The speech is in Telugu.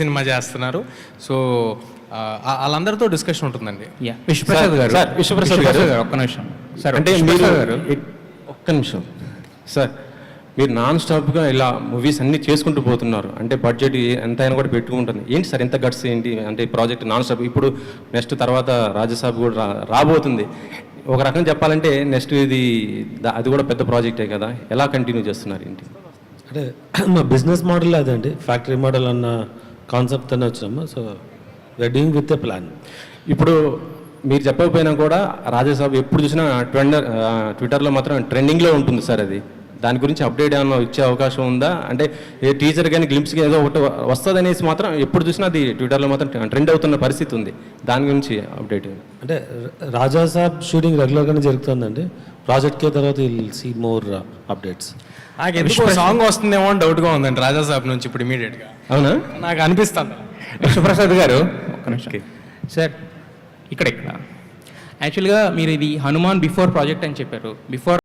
సినిమా చేస్తున్నారు. సో వాళ్ళందరితో డిస్కషన్ ఉంటుందండి. విశ్వప్రసాద్ గారు, సార్ విశ్వప్రసాద్ గారు ఒక్క నిమిషం సార్. అంటే విశ్వప్రసాద్ గారు ఒక్క నిమిషం సార్, మీరు నాన్ స్టాప్గా ఇలా మూవీస్ అన్నీ చేసుకుంటూ పోతున్నారు. అంటే బడ్జెట్ ఎంత అయినా కూడా పెట్టుకుంటుంది. ఏంటి సార్ ఎంత గట్స్ ఏంటి? అంటే ప్రాజెక్ట్ నాన్ స్టాప్. ఇప్పుడు నెక్స్ట్ తర్వాత రాజసాబ్ కూడా రాబోతుంది. ఒక రకంగా చెప్పాలంటే నెక్స్ట్ అది కూడా పెద్ద ప్రాజెక్టే కదా, ఎలా కంటిన్యూ చేస్తున్నారు ఏంటి? అంటే మా బిజినెస్ మోడల్ అదండి, ఫ్యాక్టరీ మోడల్ అన్న కాన్సెప్ట్ అని వచ్చినాము. So we are doing with a plan. ఇప్పుడు మీరు చెప్పకపోయినా కూడా రాజసాబ్ ఎప్పుడు చూసినా ట్విట్టర్లో మాత్రం ట్రెండింగ్లో ఉంటుంది సార్. అది దాని గురించి అప్డేట్ ఏమైనా ఇచ్చే అవకాశం ఉందా? అంటే ఏ టీచర్ కానీ గ్లింప్స్ ఏదో ఒకటి వస్తుంది అనేసి మాత్రం ఎప్పుడు చూసినా అది ట్విట్టర్లో మాత్రం ట్రెండ్ అవుతున్న పరిస్థితి ఉంది. దాని గురించి అప్డేట్ అంటే రాజా సాబ్ షూటింగ్ రెగ్యులర్గానే జరుగుతుందండి. ప్రాజెక్ట్కే తర్వాత విల్ సీ మోర్ అప్డేట్స్. నాకు ఎందుకో సాంగ్ వస్తుందేమో అని డౌట్గా ఉందండి రాజా సాబ్ నుంచి ఇప్పుడు ఇమీడియట్గా. అవునా? నాకు అనిపిస్తుంది. విశ్వప్రసాద్ గారు ఒక్క నిమిషం సార్. ఇక్కడ యాక్చువల్గా మీరు ఇది హనుమాన్ బిఫోర్ ప్రాజెక్ట్ అని చెప్పారు. బిఫోర్